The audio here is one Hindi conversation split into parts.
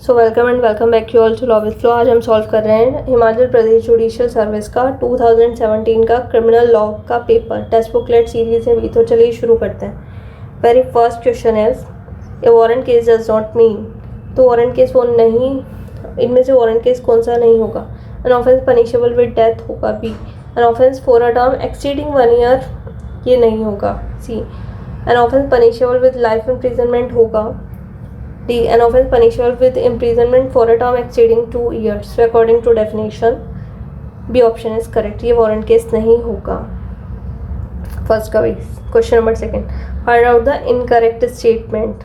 So welcome and welcome back you all to law with flow. आज हम सॉल्व कर रहे हैं हिमाचल प्रदेश जुडिशियल सर्विस का 2017 का क्रिमिनल लॉ का पेपर टेस्ट बुकलेट सीरीज है भी। तो चलिए शुरू करते हैं। Very first question is a warrant case does not mean. तो वारंट केस वो नहीं, इनमें से वारंट केस कौन सा नहीं होगा? An offence punishable with death होगा B. An offence for a term exceeding 1 year ये नहीं होगा C. An offence punishable with life imprisonment होगा D. An offence punishable with imprisonment for a term exceeding 2 years according to definition. B option is correct. ये वारंट केस नहीं होगा। फर्स्ट का वही question number second, find out the incorrect statement.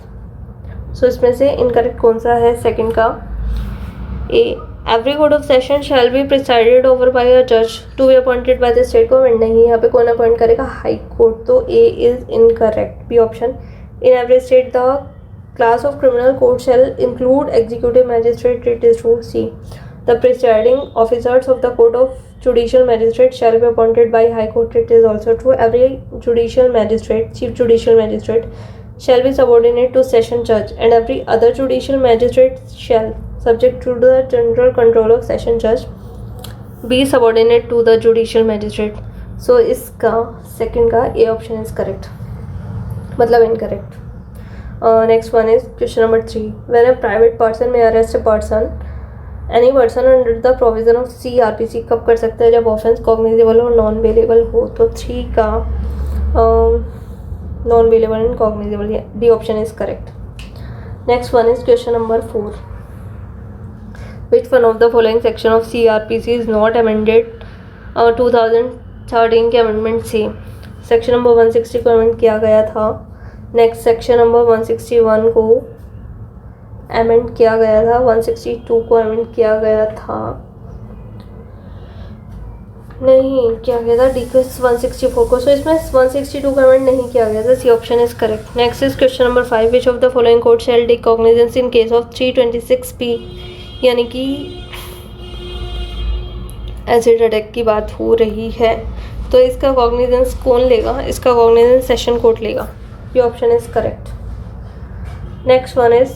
So इसमें से इनकरेक्ट कौन सा है? सेकंड का A, every court of session shall be presided over by a जज to be appointed by the state government. नहीं, यहाँ पे कौन अपॉइंट करेगा? High court. तो A is incorrect. B option, in every state the class of criminal court shall include executive magistrate. It is true. C. The presiding officers of the court of judicial magistrate shall be appointed by high court. It is also true. Every judicial magistrate, chief judicial magistrate, shall be subordinate to session judge, and every other judicial magistrate shall, subject to the general control of session judge, be subordinate to the judicial magistrate. So इसका second का A option is correct, मतलब incorrect. Next one is question number 3. When a private person may arrest a person, any person under the provision of CRPC, कब कर सकते हैं? जब ऑफेंस कॉग्निजेबल और नॉन बेलेबल हो। तो 3 का non bailable and cognizable, D option is correct. Next one is question number 4. Which one of the following section of CRPC is not amended 2013 के अमेंडमेंट से? सेक्शन नंबर 160 को अमेंड किया गया था। नेक्स्ट सेक्शन नंबर 161 को अमेंड किया गया था, 162 को अमेंड किया गया था, नहीं किया गया था डिक्रीज 164 को। सो इसमें 162 का अमेंड नहीं किया गया था। C option is correct. Next is question number 5. Which of the following court shall take cognizance in case of 326P, यानी कि एसिड अटैक की बात हो रही है। तो इसका कॉग्निजेंस कौन लेगा? इसका कॉग्निजेंस सेशन कोर्ट लेगा। The option is correct. Next one is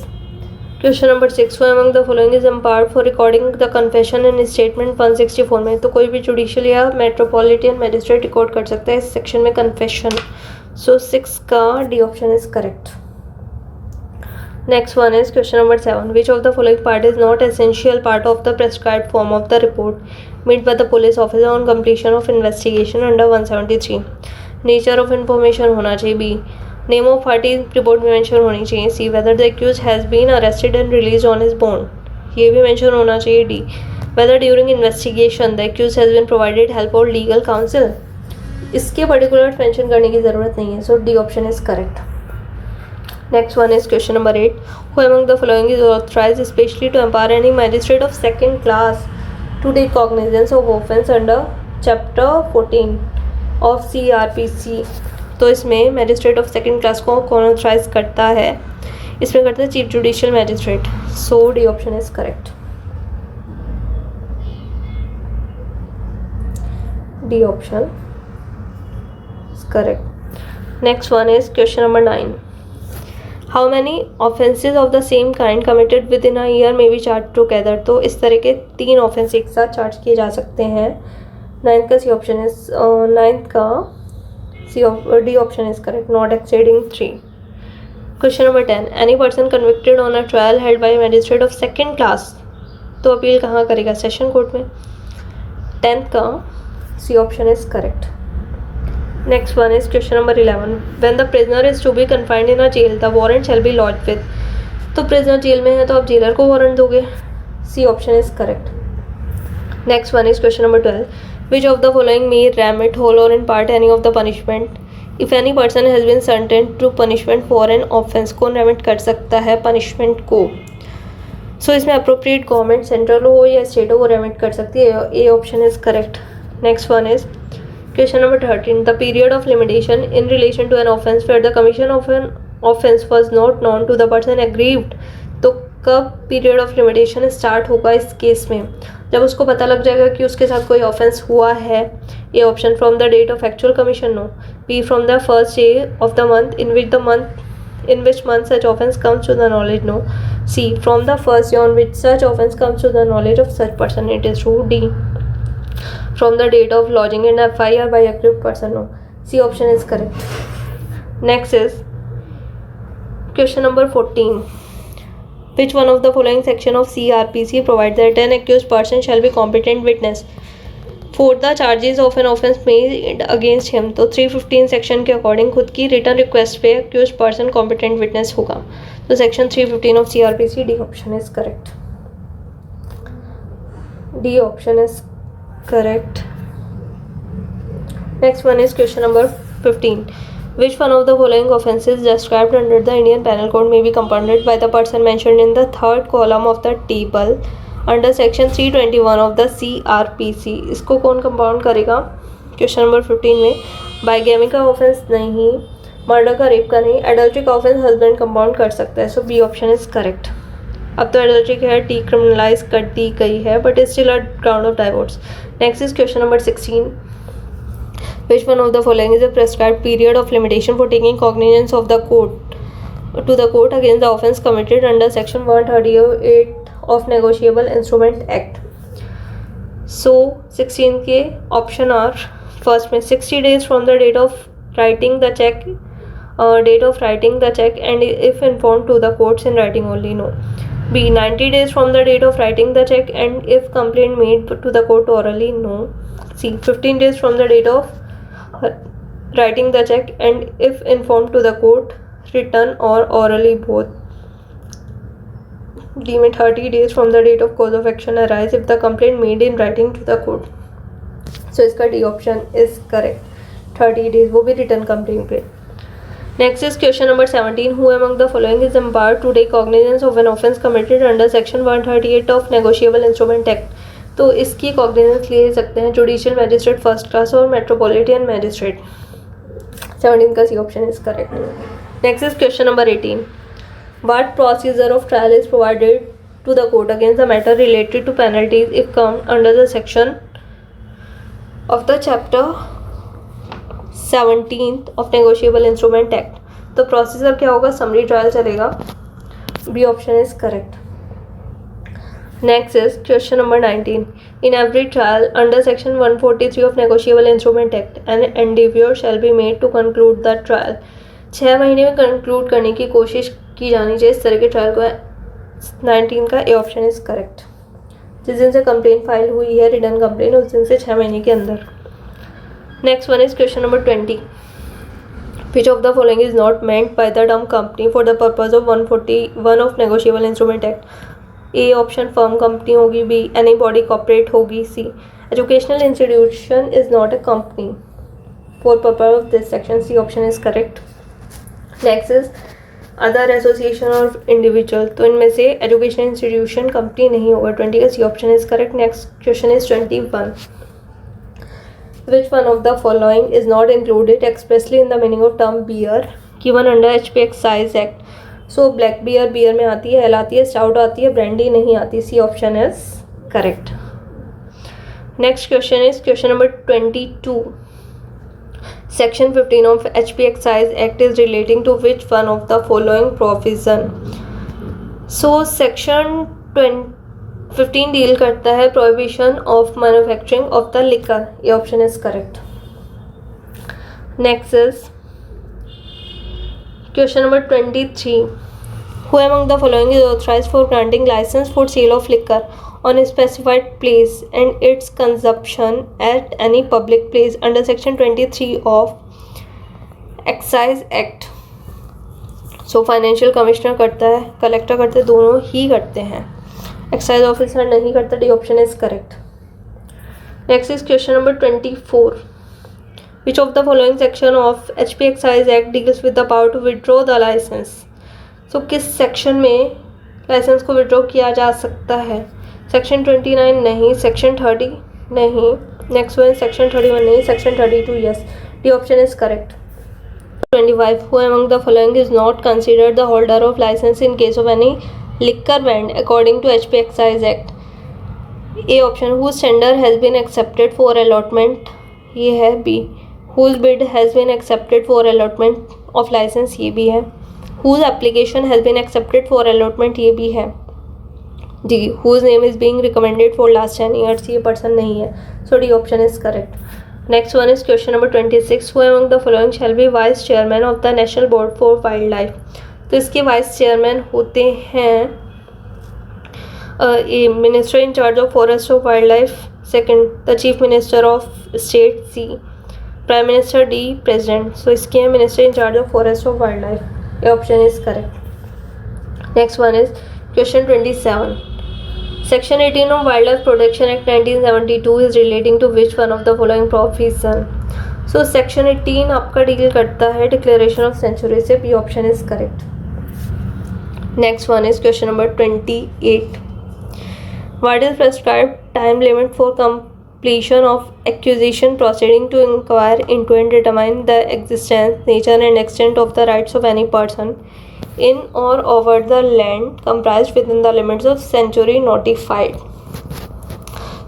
question number 6. Who among the following is empowered for recording the confession in statement 164 में? तो कोई भी जुडिशियल या मेट्रोपॉलिटन मैजिस्ट्रेट रिकॉर्ड कर सकता है इस सेक्शन में कन्फेशन। सो 6 का D option is correct. Next one is question number 7. Which of the following part is not essential part of the prescribed form of the report made by the police officer on completion of investigation under 173? Nature of information होना चाहिए। B, name of party report में मेंशन होनी चाहिए। C, whether the accused has been arrested and released on his bond, ये भी मेंशन होना चाहिए। D, whether during investigation the accused has been provided help और लीगल काउंसिल, इसके पर्टिकुलर मेंशन करने की ज़रूरत नहीं है। So D option is correct. Next one is question number 8. Who among the following is authorised specially to empower any magistrate of second class to take cognizance of offence under chapter 14 of CRPC? तो इसमें मैजिस्ट्रेट ऑफ सेकंड क्लास को कौन ऑथराइज करता है? इसमें करता है chief judicial magistrate. So D option is correct. D option is correct. Next one is question number 9. How many offences of the same kind committed with in a year may be charge together? तो इस तरह के 3 ऑफेंस एक साथ चार्ज किए जा सकते हैं। 9th का सी ऑप्शन इज 9th का D option is correct, not exceeding 3. Question number 10. Any person convicted on a trial held by magistrate of second class, तो अपील कहाँ करेगा? सेशन कोर्ट में। 10th का C option is correct. Next one is question number 11. When the prisoner is to be confined in a jail the warrant shall be lodged with? तो प्रिजनर जेल में है तो आप जेलर को वारंट दोगे। C option is correct. Next one is question number 12. Which of the following may remit whole or in part any of the punishment if any person has been sentenced to punishment for an offence? कौन remit कर सकता है punishment को? So इसमें appropriate government central हो या state हो वो remit कर सकती है। A option is correct. Next one is question number 13. The period of limitation in relation to an offence where the commission of an offence was not known to the person aggrieved. तो कब पीरियड ऑफ लिमिटेशन स्टार्ट होगा इस केस में? जब उसको पता लग जाएगा कि उसके साथ कोई ऑफेंस हुआ है। A option, from the date of actual commission. No. B, from the first day of the month in which the month In which month such offence comes to the knowledge? No. C. From the first year on which such offence comes to the knowledge of such person. It is true. D. From the date of lodging in FIR by aggrieved person. No. C option is correct. Next is question number 14. Which one of the following section of CRPC provides that an accused person shall be competent witness for the charges of an offence made against him? तो 315 सेक्शन के अकॉर्डिंग खुद की रिटर्न रिक्वेस्ट पे accused person competent witness होगा. तो section 315 of CRPC. D option is correct. D option is correct. Next one is question number 15. Which one of the following offences described under the Indian Penal Code may be compounded by the person mentioned in the third column of the table under section 321 of the CRPC? इसको कौन कंपाउंड करेगा क्वेश्चन नंबर 15 में? बाइगेमी का ऑफेंस नहीं, मर्डर का, रेप का नहीं, एडल्ट्री का ऑफेंस हस्बैंड कंपाउंड कर सकता है. So B option is correct. अब तो एडल्ट्री की है डीक्रिमिनलाइज कर दी गई है but is still a ground of divorce. Next is question number 16. Which one of the following is a prescribed period of limitation for taking cognizance of the court to the court against the offence committed under section 138 of Negotiable Instrument Act? So 16 के option are first में 60 days from the date of writing the check, and if informed to the courts in writing only. No. B. 90 days from the date of writing the check and if complaint made to the court orally. No. C. 15 days from the date of writing the check and if informed to the court written or orally, both. D. में 30 days from the date of cause of action arise if the complaint made in writing to the court. So इसका D option is correct. 30 days वो भी written complaint पे. Next is question number 17. Who among the following is empowered to take cognizance of an offence committed under section 138 of Negotiable Instrument Act? तो इसकी कॉग्निजेंस ले सकते हैं जुडिशियल मैजिस्ट्रेट फर्स्ट क्लास और मेट्रोपॉलिटन मैजिस्ट्रेट. 17 का C option is correct. Next is question number 18. What procedure of trial is provided to the court against the matter related to penalties if come under the section of the chapter 17 of negotiable instrument act? तो प्रोसीजर क्या होगा? समरी ट्रायल चलेगा. B option is correct. Next is question number 19. In every trial under section 143 of Negotiable Instrument Act, an endeavour shall be made to conclude the trial. 6 महीने में कंक्लूड करने की कोशिश की जानी चाहिए इस तरह के ट्रायल को. 19 का ए ऑप्शन इज करेक्ट. जिस दिन से कंप्लेंट फाइल हुई है रिटर्न कंप्लेंट उस दिन से 6 महीने के अंदर. Next one is question number 20. Which of the following is not meant by the term company for the purpose of 141 of Negotiable Instrument Act? A option firm company होगी. बी एनी बॉडी कॉर्पोरेट होगी. C educational institution is not a company for purpose of this section. C option is correct. Next is other association और इंडिविजुअल. तो इनमें से एजुकेशनल इंस्टीट्यूशन कंपनी नहीं होगा. 20 का C option is correct. Next question is 21. Which one of the following is not included expressly in the meaning of term beer given under HP Excise Act? So black bear में आती है, एल आती है, स्टाउट आती है, ब्रांडी नहीं आती. C option is correct. Next question is question number 22. Section 15 of HP Excise Act is relating to which one of the following provision? So section 15 deal करता है prohibition of manufacturing of the liquor. ये option is correct. Next is question number 23. Who among the following is authorized for granting license for sale of liquor on a specified place and its consumption at any public place under section 23 of Excise Act? So financial commissioner करता है, कलेक्टर करते हैं, दोनों ही करते हैं. एक्साइज ऑफिसर नहीं करता. D option is correct. Next is question number 24. Which of the following section of HP Excise Act deals with the power to withdraw the license? So किस सेक्शन में लाइसेंस को विड्रॉ किया जा सकता है? सेक्शन 29 नहीं, सेक्शन 30 नहीं, नेक्स्ट वन सेक्शन 31 नहीं, section 32 yes. D option is correct. 25. Who among the following is not considered the holder of license in case of any liquor ban according to HP Excise Act? A option whose tender has been accepted for allotment, ये है. B whose bid has been accepted for allotment of license, ये भी है. Whose application has been accepted for allotment, ये भी है। D, whose name is being recommended for last 10 years, ये पर्सन नहीं है, so D option is correct. Next one is question number 26, who among the following shall be vice chairman of the national board for wildlife. तो इसके वाइस चेयरमैन होते हैं minister in charge of forest of wildlife, second the chief minister of state, C prime minister, D president. So इसके हैं minister in charge of forest of wildlife, ये option is correct. Next one is question 27, Section 18 of Wildlife Protection Act 1972 is relating to which one of the following provision? So Section 18 आपका डील करता है Declaration of Sanctuary से, B option is correct. Next one is question number 28. What is prescribed time limit for completion of acquisition proceeding to inquire into and determine the existence, nature and extent of the rights of any person in or over the land comprised within the limits of sanctuary notified?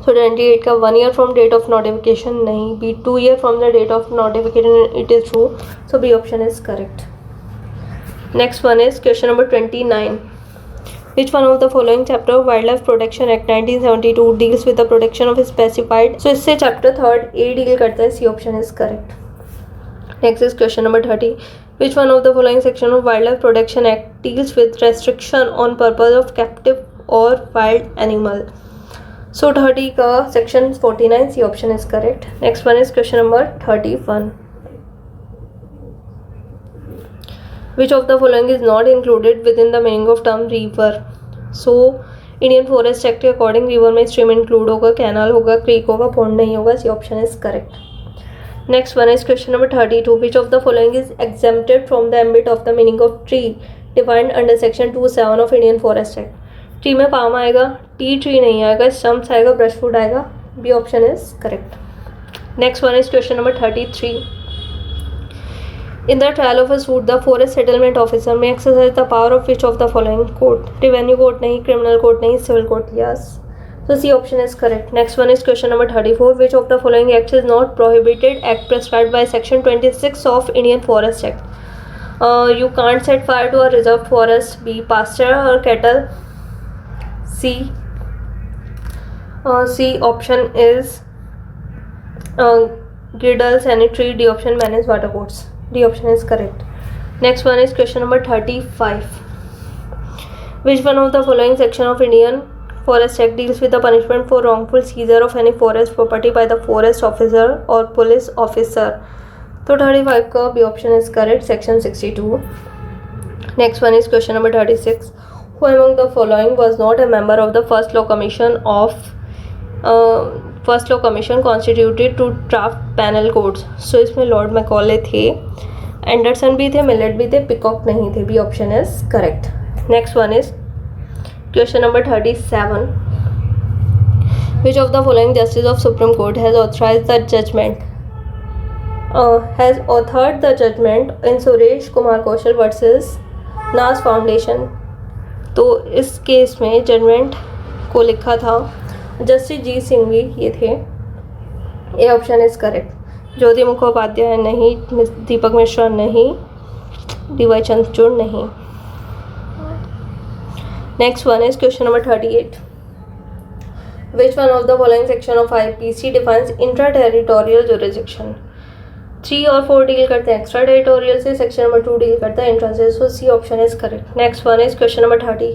So 28 का 1 year from date of notification नहीं, B 2 year from the date of notification, it is true, so B option is correct. Next one is question number 29. Which one of the following chapter of Wildlife Protection Act 1972 deals with the protection of specified? So इससे chapter 3rd A deal करता है, C option is correct. Next is question number 30. Which one of the following section of Wildlife Protection Act deals with restriction on purpose of captive or wild animal? So 30 का section 49, C option is correct. Next one is question number 31. Which of the following is not included within the meaning of term river? So Indian Forest Act के according river में stream include होगा, canal होगा, creek होगा, pond नहीं होगा, C option is correct. Next one is question number 32. Which of the following is exempted from the ambit of the meaning of tree defined under section 27 of Indian Forest Act? Tree में पाम आएगा, टी ट्री नहीं आएगा, स्टम्प्स आएगा, ब्रशवुड आएगा, B option is correct. Next one is question number 33. In the trial of a suit, the forest settlement officer may exercise the power of which of the following court? Revenue court नहीं, criminal court नहीं, civil court, yes. So C option is correct. Next one is question number 34. Which of the following acts is not prohibited act prescribed by section 26 of Indian Forest Act? You can't set fire to a reserved forest. B. Pasture or cattle. C. C option is Girdle sanitary. D option manage water courts. D option is correct. Next one is question number 35. Which one of the following section of Indian Forest Act deals with the punishment for wrongful seizure of any forest property by the forest officer or police officer? तो 35 का B option is correct, section 62. Next one is question number 36. Who among the following was not a member of the first law commission constituted to draft penal codes? So इसमें लॉर्ड मैकॉले थे, एंडरसन भी थे, मिलेट भी थे, पिकॉक नहीं थे, B option is correct. Next one is question number 37. Which of the following justice of Supreme Court has authored the judgment in Suresh Kumar Kaushal versus Nas Foundation? तो इस केस में जजमेंट को लिखा था जस्टिस जी सिंघवी, ये थे, ए ऑप्शन इज करेक्ट। ज्योति मुखोपाध्याय नहीं, दीपक मिश्रा नहीं, डी.वाई. चंद्रचूड़ नहीं। Next one is question number 38. Which one of the following section of IPC defines intra-territorial jurisdiction? 3 और 4 डील करते हैं एक्स्ट्रा टेरिटोरियल से, सेक्शन नंबर 2 डील करता है इंट्रा से, so C option is correct. Next one is question number 30.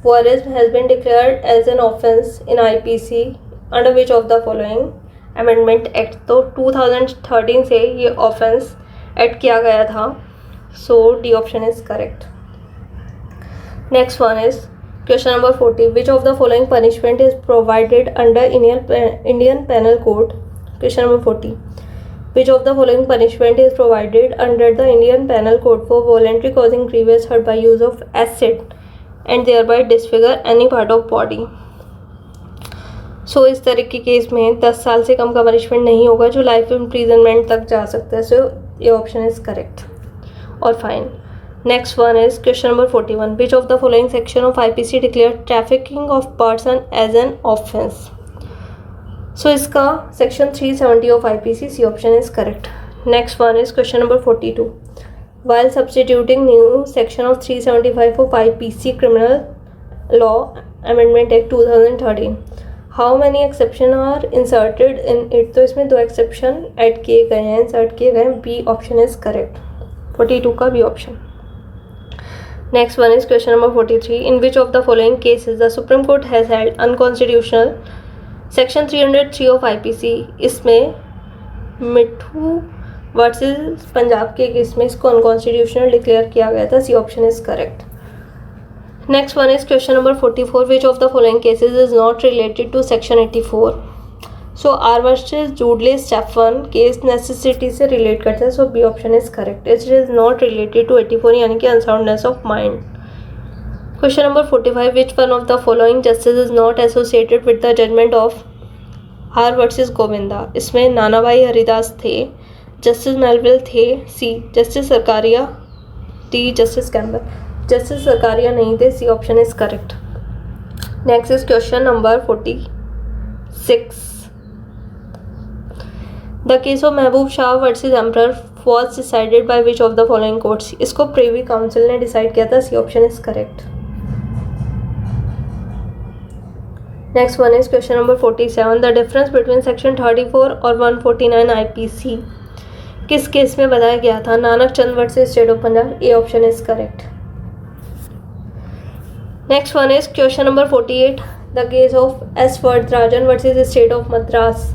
Voyeurism has been declared as an offence in IPC under which of the following amendment act? तो 2013 से ये ऑफेंस ऐड किया गया था, so D option is correct. Next one is question number 40. Which of the following punishment is provided under Indian Penal Code? Question number 40. Which of the following punishment is provided under the Indian Penal Code for voluntary causing grievous hurt by use of acid and thereby disfigure any part of body? इस तरह के केस में 10 साल से कम का पनिशमेंट नहीं होगा, जो लाइफ इम्प्रीजनमेंट तक जा सकता है, सो ये ऑप्शन इज करेक्ट और fine. Next one is question number 41. Which of the following section of IPC declared trafficking of person as an offence? So इसका section 370 of IPC, C option is correct. Next one is question number 42. while substituting new section of 375 of IPC Criminal Law Amendment Act 2013. How many exception are inserted in it? तो इसमें 2 exception ऐड किए गए हैं, इंसर्ट किए गए हैं. B option is correct. 42 का B option. Next one is question number 43. In which of the following cases the Supreme Court has held unconstitutional Section 303 of IPC? इसमें मिठू वर्सेस पंजाब के केस में इसको अनकॉन्स्टिट्यूशनल डिक्लेयर किया गया था. C option is correct. Next one is question number 44. Which of the following cases is not related to section 84? So R versus Dudley Stephens case necessity से रिलेट करता है. So B option is correct. It is not related to 84 यानी कि unsoundness of mind. Question number 45. Which one of the following justice is not associated with the judgment of R versus Govinda? इसमें नाना भाई हरिदास थे, जस्टिस मेलविल थे, C justice Sarkaria, D justice Campbell. Justice Sarkaria नहीं थे. C option is correct. Next is question number 46. The case of Mahboob Shah versus emperor was decided by which of the following courts? इसको प्रीवी काउंसिल ने डिसाइड किया था. C option is correct. Next one is question number 47. The difference between section 34 और 149 IPC किस केस में बताया गया था? Nanak Chand versus state of Punjab. A option is correct. Next one is question number 48. The case of S Varadarajan versus state of Madras.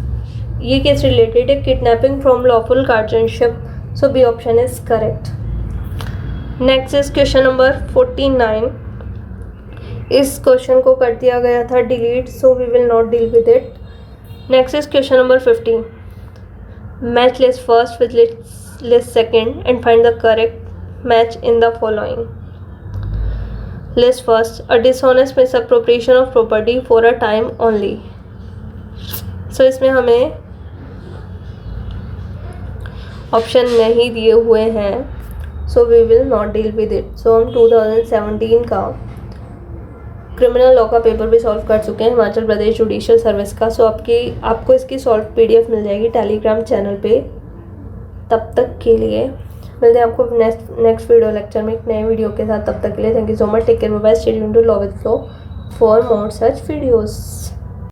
ये केस रिलेटेड है kidnapping from lawful guardianship. So B option is correct. Next is question number 49. इस क्वेश्चन को कर दिया गया था delete, so we will not deal with it. Next is question number 50. Match list first with list second and find the correct match in the following. List first. A dishonest misappropriation of property for a time only. So इसमें हमें ऑप्शन नहीं दिए हुए हैं, so we will not deal with it. So हम 2017 का क्रिमिनल लॉ का पेपर भी सॉल्व कर चुके हैं हिमाचल प्रदेश जुडिशियल सर्विस का. सो आपको इसकी सॉल्व PDF मिल जाएगी टेलीग्राम चैनल पे. तब तक के लिए मिलते हैं आपको नेक्स्ट वीडियो लेक्चर में एक नए वीडियो के साथ. तब तक के लिए thank you so much. Take care, bye bye. Stay tuned to law with flow for more such videos.